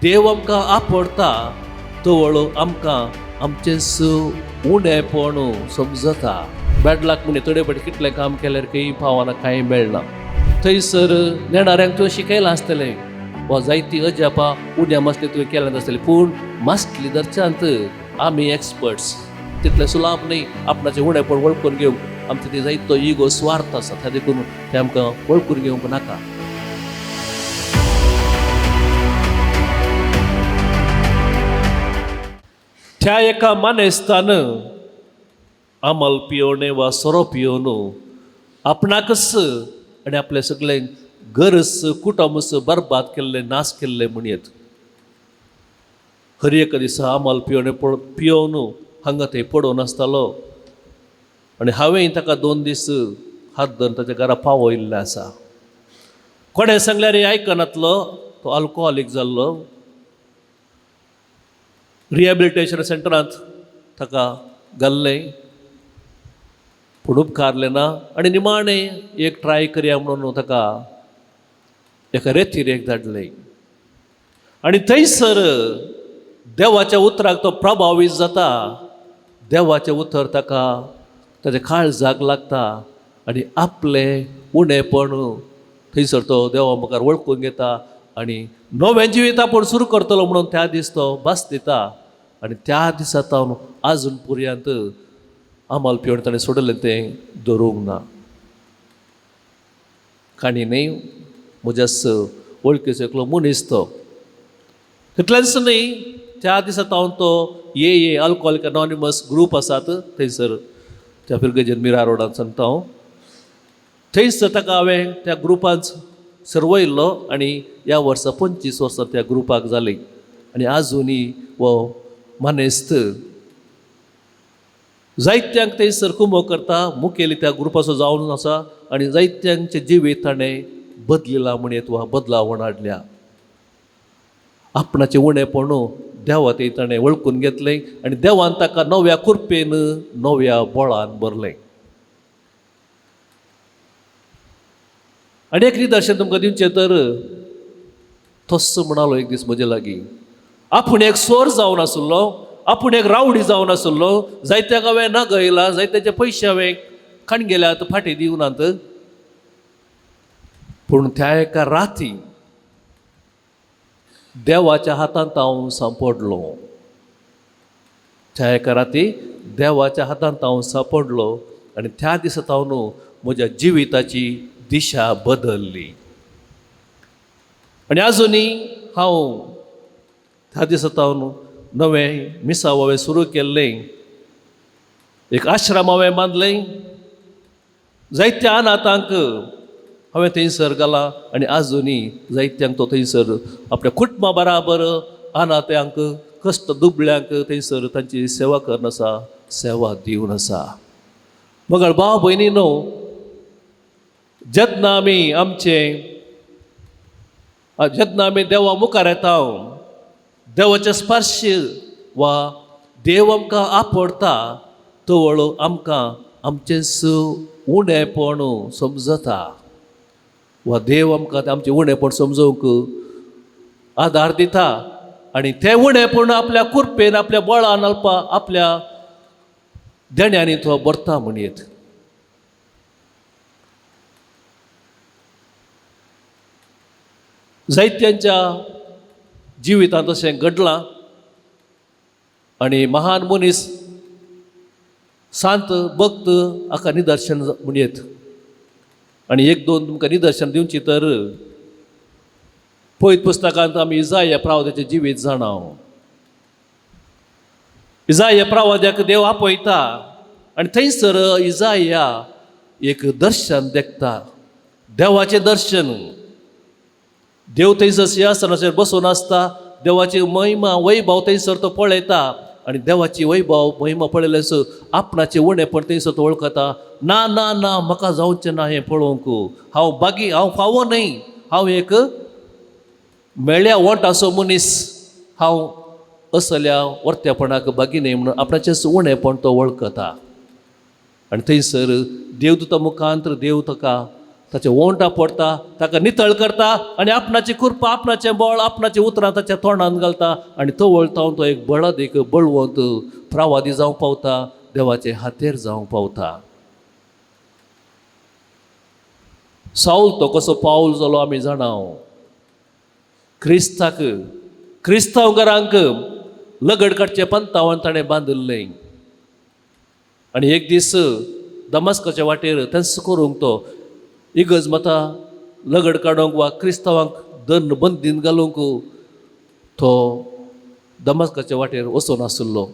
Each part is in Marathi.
देव आमकां आपडटा तवळो आमकां आमचेच उणेपण समजता. बॅडलाक म्हणे थोडे फाटी कितलें काम केल्यार खंय पावना कांय मेळना. थंयसर नेणाऱ्यांक तुवें शिकयलां आसतलें वा जायती अजापां उण्या मसली तुवें केल्यां आसतलीं, पूण मासली दर्शांत आमी एक्सपर्ट्स. तितलें सुलाभ न्ही आपणाचें उणेपण वळखून घेवंक. आमचो ते जायतो इगो स्वार्थ आसा, त्या देखून तें आमकां वळखून घेवंक नाका. त्या एका मानेस्तान आमल पियोवणे वा सोरो पियोवन आपणाकच आनी आपलें सगळें घरच कुटुंबच बरबाद केल्लें, नाश केल्लें म्हणयत. हर एक दिसा आमल पियोवणे पियोवन हांगा थंय पडून आसतालो आनी हांवें ताका 2 दीस हात धरून ताच्या घरा पावयल्लें आसा. कोणें सांगल्यार आयकनातलो, तो अल्कोहॉलीक जाल्लो. रिहॅबिलिटेशन सेंटरांत ताका घाल्लें, पूण उपकारलें ना आनी निमाणें एक ट्राय करया म्हणून ताका एका रेतीर धाडलें. आनी थंयसर देवाच्या उतराक तो प्रभावीत जाता. देवाचें उतर ताका ताच्या काळजाक लागता आनी आपलें उणेपण थंयसर तो देवा मुखार वळखून घेता आनी नवें जिवीत आपूण सुरू करतलो म्हणून त्या दीस तो भास दिता. आनी त्या दिसा सावन आजून पर्यंत आमल पिवण ताणें सोडलें तें धरूंक ना. काणी न्ही, म्हज्याच वळखीचो एकलो मनीस तो. तितलेंच न्ही, त्या दिसा सावन तो ये अल्कोहॉलिक अनॉनिमस ग्रूप आसात थंयसर त्या पिरगेजेर मिरा रोडान सांगता हांव. थंयसर ताका हांवें त्या ग्रुपांत सरवयल्लो आनी ह्या वर्सा 25 वर्सां त्या ग्रुपाक जालीं. आनी आजुनी वो मानेस्त जायत्यांक थंयसर कुमो करता, मुखेली त्या ग्रुपाचो जावन आसा आनी जायत्यांचें जिवीत ताणें बदलिलां म्हणयत वा बदलावण हाडल्या. आपणाचें उणेपण देवा थंय ताणें वळखून घेतलें आनी देवान ताका नव्या कुरपेन, नव्या बळान भरलें. आनी एक निदर्शन तुमकां दिवचें तर तस्स म्हणालो एक दीस म्हजे लागीं. आपूण एक सोर जावन आसलो, आपूण एक रावडी जावन आसलो, जायत्याक हांवें नगयलां, जायत्याचे पयशे हांवें खाणगेल्यात फाटीं दिवनात. पूण त्या एका राती देवाच्या हातांत हांव सांपडलो. त्या एका राती देवाच्या हातांत हांव सांपडलो आनी त्या दिसा सावन म्हज्या जिविताची दिशा बदलली. आनी आजुनी हांव त्या दिसा सावन नवें मिसाव हांवें सुरू केल्लें. एक आश्रम हांवें बांदलें. जायत्या अनाथांक हांवें थंयसर घालां आनी आजुनी जायत्यांक तो थंयसर आपल्या कुटुंबा बराबर अनाथ्यांक, कश्ट दुबळ्यांक थंयसर तांची सेवा करन आसा, सेवा दिवन आसा. मगर भाव भयणीनो, जेन्ना आमी देवा मुखार येता, देवाचे स्पर्श वा देव आमकां आपडटा तवळो आमकां आमचेच उणेपण समजता वा देव आमकां आमचें उणेपण समजूंक आदार दिता आनी तें उणेपण आपल्या कुरपेन, आपल्या बळान, आपल्या देण्यांनी तो भरता म्हणयत. जायत्यांच्या जिवितांत अशें घडलां आनी महान मनीस, सांत भक्त हाका निदर्शन म्हणयत. आनी 1-2 तुमकां निदर्शन दिवची तर पळयत पुस्तकांत आमी इजाया प्रवाद्याचें जिवीत जाणा. इजाया प्रवाद्याक देव आपयता आनी थंयसर इजाया एक दर्शन देखता, देवाचें दर्शन. देव थंयसर सिंहासनाचेर बसून आसता, देवाची महिमा वैभव थंयसर तो पळयता आनी देवाची वैभव महिमा पळयल्यास आपणाचें उणेपण थंयसर तो वळखता. ना ना ना, म्हाका जावचें ना हें पळोवंक, हांव फावो न्हय, हांव एक मेळ्या वोंट असो मनीस, हांव असल्या वर्त्यापणाक बागी न्हय म्हणून आपणाचें उणेपण तो वळखता. आनी थंयसर देवदूता मुखांतर देव ताका ताचे वोंटा पडटा, ताका नितळ करता आनी आपणाची कृपा, आपणाचें बळ, आपणाचें उतरां ताच्या तोंडान घालता आनी तो वळतावन तो एक बळद, एक बळवंत प्रवादी जावं पावता, देवाचे हातेर जावं पावता. साऊल तो कसो पावल जालो आमी जाणाव. क्रिस्ताक, क्रिस्तांव घरांक लगड काडचे पंतावान ताणें बांदिल्लें. आनी एक दीस दमास्काच्या वाटेर तेंस करूंक तो इगज मतां लगड काडूंक वा क्रिस्तांवांक दंड बंदीन घालूंक तो दमास्काच्या वाटेर वचून आसलो.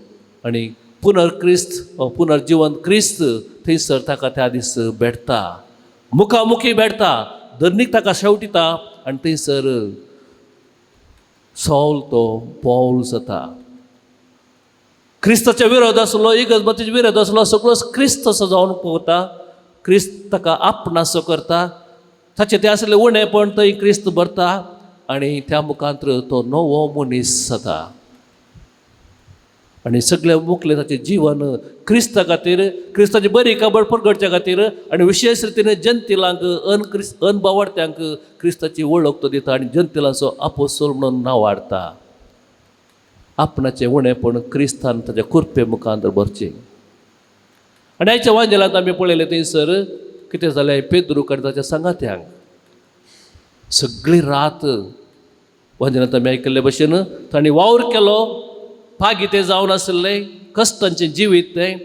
आनी पुनर्जीवन क्रिस्त थंयसर ताका त्या दीस भेटता, मुखामुखी भेटता, धर्नीक ताका शेवटिता आनी थंयसर साऊल तो पावल जाता. क्रिस्ताच्या विरोध आसलो, इगज मताच्या विरोध आसलो, सगळो क्रिस्त असो जावन पळोवता. क्रिस्त ताका आपणासो करता, ताचे ते आसले उणेपण थंय क्रिस्त भरता आनी त्या मुखांतर तो नवो मनीस जाता. आनी सगळे मुखले ताचें जीवन क्रिस्ता खातीर, क्रिस्ताची बरी काबड परगडच्या खातीर आनी विशेश रितीन जंतिलांक अनबावडत्यांक क्रिस्ताची वळख तो दिता आनी जंतिलांचो आपोस्तल म्हणून नांव हाडटा. आपणाचें उणेपण क्रिस्तान ताच्या कृपे मुखांतर भरचें. आनी आयच्या वांजेलांत आमी पळयलें थंयसर कितें जालें, पेद्रू आनी ताच्या सांगात्यांक सगळी रात वांजेलांत आमी आयकल्ले भशेन तांणी वावर केलो. पागी तें जावन आसलें, कश्टांचें जिवीत तें,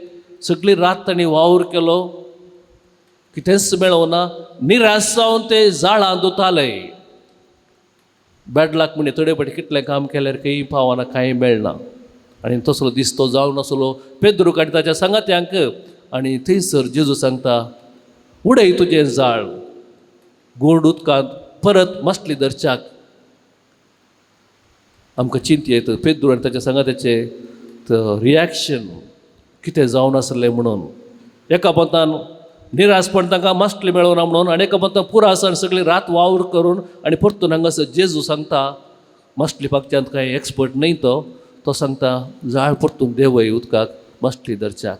सगळी रात तांणी वावर केलो, कितेंच मेळोना. निराश जावन ते झाडां धुताले. बेडलाक म्हणे थोडे फाटी कितलें काम केल्यार खंय पावना, कांय मेळना. आनी तसलो दीस तो जावन आसलो पेद्रू आनी ताच्या सांगात्यांक. आनी थंयसर जेजू सांगता, उडय तुजें जाळ गोंड उदकांत परत मासली धरच्याक. आमकां चिंत येता पेद्रू आनी ताच्या सांगात्याचें रिएक्शन कितें जावन आसलें म्हणून. एका पंतान निराशपण तांकां मासली मेळोना म्हणून, आनी एका पंतान पुरासान सगळी रात वावर करून आनी परतून हांगासर जेजू सांगता, मासली पागच्यांत कांय एक्सपर्ट न्हय तो सांगता जाळ परतून देंवय उदकाक मासली धरच्याक.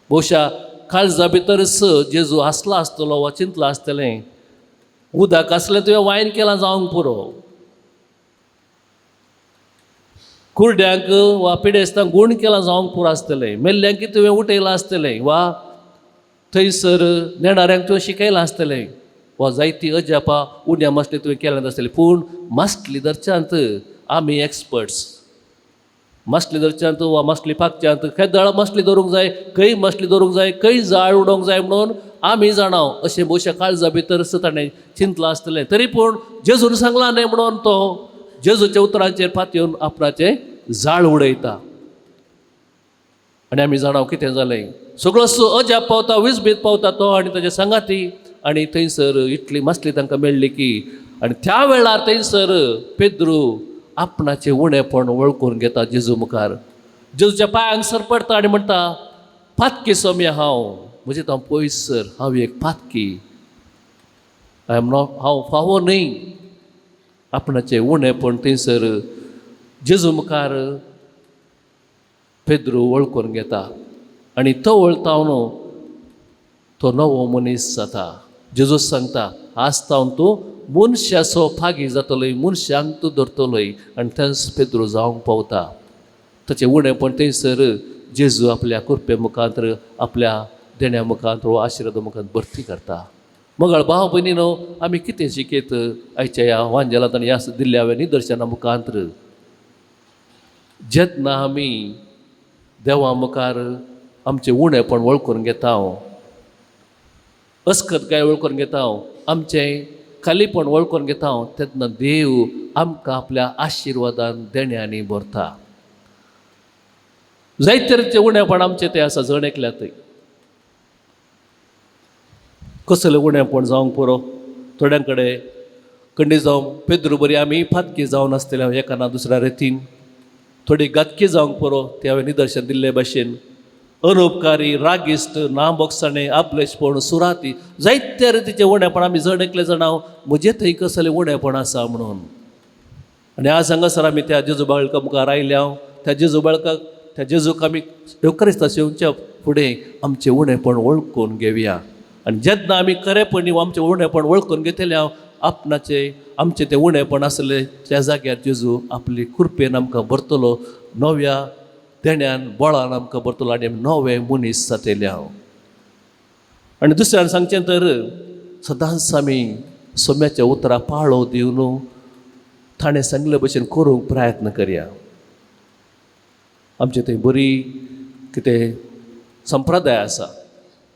भोवशा काळजा भितरच जेजू आसला आसतलो वा चिंतला आसतलें, उदक आसलें तुवें वायन केलां जावंक पुरो, कुर्ड्यांक वा पिडेस्तांक गूण केलां जावंक पुरो आसतलें, मेल्ल्यांक तुवें उठयलां आसतलें, वा थंयसर नेणाऱ्यांक तुवें शिकयलां आसतलें, वा जायतीं अजापां उड्या मासली तुवें केल्यां आसतलें. पूण मासली धरच्यांत आमी एक्सपर्ट्स. मासली धरच्यांत वा मासली पागच्यांत केदळ मासली धरूंक जाय, खंय मासली धरूंक जाय, खंय जाळ उडोवंक जाय म्हणून आमी जाणाव. अशें भोवशा काळजा भितर ताणें चिंतलां आसतलें. तरी पूण जेजून सांगलां न्हय म्हणून तो जेजूच्या उतरांचेर पातयेवन आपणाचें जाळ उडयता. आनी आमी जाणाव कितें जालें. सगळो अजाप पावता, विस्बीत पावता तो आनी ताचे सांगाती. आनी थंयसर इतली मासली तांकां मेळ्ळी की, आनी त्या वेळार थंयसर पेद्रू आपणाचें उणेपण वळखून घेता जेजू मुखार. जेजूच्या पांयांक सरपडटा आनी म्हणटा, पातकी सोम्या हांव, म्हणजे हांव पयसर, हांव एक पातकी, हांव फावो न्हय. आपणाचें उणेपण थंयसर जेजू मुखार पेद्रू वळखून घेता. आनी तो वळतावन तो नवो मनीस जाता. जेजू सांगता, आसतावन तूं मनशाचो फागी जातलोय, मनशांक तूं धरतलोय. आनी थंयच पेद्रू जावंक पावता. ताचें उणेपण थंयसर जेजू आपल्या कृपे मुखांतर, आपल्या देण्या मुखांतर वा आशिर्वादा मुखांतर भरती करता. मगळ भाव भयणीनो, आमी कितें शिकयत आयच्या ह्या वांजेलांत आनी ह्या दिल्ल्या ह्या निदर्शना मुखांतर. जेन्ना आमी देवा मुखार आमचें उणेपण वळखून घेता, अस्खदकाय वळखून घेता, आमचें खालीपण वळखून घेता, तेन्ना देव आमकां आपल्या आशिर्वादान देण्यांनी भरता. जायते तरेचें उणेपण आमचें तें आसा, जण एकल्यातय. कसलें उणेपण जावंक पुरो. थोड्यां कडेन खंडी जावं पेद्रू बरी आमी फातकी जावन आसतले एका ना दुसऱ्या रितीन. थोडी गातकी जावंक पुरो, ते हांवें निदर्शन दिल्ले भाशेन. अनउपकारी, रागिश्ट, नाबोगसाणे, आपलेशपण, सुराती, जायत्या रितीचें उणेपण आमी जण एकले जाणाव म्हजें थंय कसलें उणेपण आसा म्हणून. आनी आज हांगासर आमी त्या जेजू बाळका मुखार आयल्या, त्या जेजू बाळकाक, त्या जेजूक आमी क्रिस्ताच्या येवच्या फुडें आमचें उणेपण वळखून घेवया. आनी जेन्ना आमी खरेपणी आमचें उणेपण वळखून घेतलें आपणाचे आमचें तें उणेपण आसलें त्या जाग्यार जेजू आपली कृपेन आमकां भरतलो, नव्या देण्यान बळान आमकां भरतलो आनी आमी नवे मनीस जातले हांव. आनी दुसऱ्यान सांगचें तर सदांच आमी सोम्याच्या उतरां पाळो दिवन ताणें सांगले भशेन करूंक प्रयत्न करया. आमचे थंय बरी कितें संप्रदाय आसा.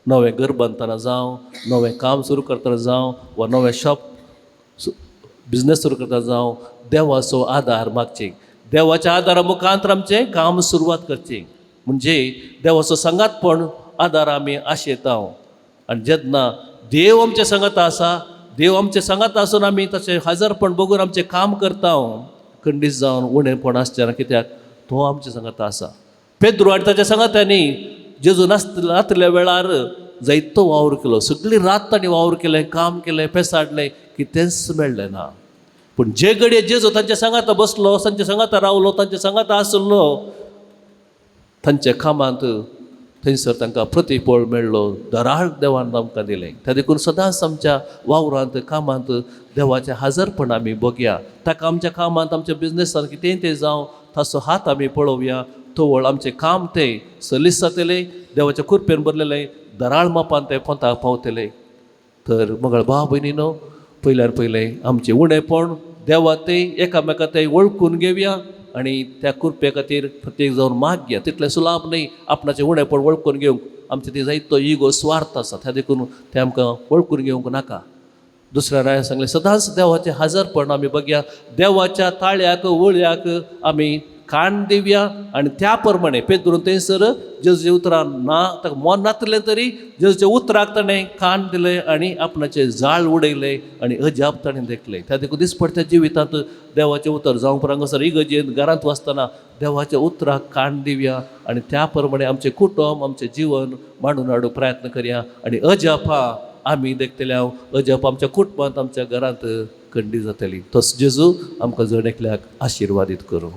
नवें घर बांदतना जावं, नवें काम सुरू करतना जावं, वा नवें शॉप बिझनेस सुरू करतना जावं, देवाचो आदार मागचे. देवाच्या आदारा मुखांतर आमचें काम सुरवात करची. म्हणजे देवाचो संगातपण आदार आमी आशेता. आनी जेन्ना देव आमच्या संगत आसा, देव आमच्या संगत आसून आमी तशें हजरपण बघून आमचें काम करता खंडीत जावन उणेपण आसचें ना. कित्याक तो आमच्या संगत आसा. पेद्रू आनी ताच्या संगत्यांनी जेजू नासल्या वेळार जायतो वावर केलो. सगळी रात तांणी वावर केलें, काम केलें, पेसाडलें, कितेंच मेळ्ळें ना. पूण जे घडये जेजू तांच्या सांगाता बसलो, तांच्या सांगाता रावलो, तांच्या सांगाता आसलो, तांच्या कामांत थंयसर तांकां प्रतिफळ मेळ्ळो. दराळ देवान आमकां दिलें. त्या देखून सदांच आमच्या वावरांत कामांत देवाचें हजरपण आमी बघया. ताका आमच्या कामांत, आमच्या बिझनेसांत कितेंय तें जावं ताचो हात आमी पळोवया. तोवळ आमचें काम तें सलीस जातलें, देवाच्या कृपेन भरलेलें, दराळ मापान तें पोंताक पावतलें. तर मंगळ भाव भयणीनो, पयल्यार पयलें आमचें उणेपण देवा तें एकामेका तें वळखून घेवया आनी त्या कृपे खातीर प्रत्येक जावन मागया. तितलें सुलाभ न्ही आपणाचें उणेपण वळखून घेवंक. आमचें ती जायतो इगो स्वार्थ आसा, त्या देखून तें आमकां वळखून घेवंक नाका. दुसऱ्या राया सांगलें सदांच देवाचें हजरपण आमी बघया. देवाच्या ताळ्याक वळ्याक आमी कान दिवया. आनी त्या प्रमाणे पेद्रून थंयसर जेजूच्या उतरां ना ताका मोन नातलें तरी जेजूच्या उतराक ताणें कान दिलें आनी आपणाचें जाळ उडयलें आनी अजाप ताणें देखलें. त्या देखून दिसपट्ट्या जिवितांत देवाचें उतर जावं प्रंगसर इगर्जेन घरांत वसतना देवाच्या उतराक कान दिवया आनी त्या प्रमाणे आमचें कुटुंब, आमचें जिवन मांडून हाडूंक प्रयत्न करया. आनी अजापां आमी देखतले अजाप आमच्या कुटुंबांत, आमच्या घरांत खंडी जातली. तस जेजू आमकां जण एकल्याक आशिर्वादीत करूं.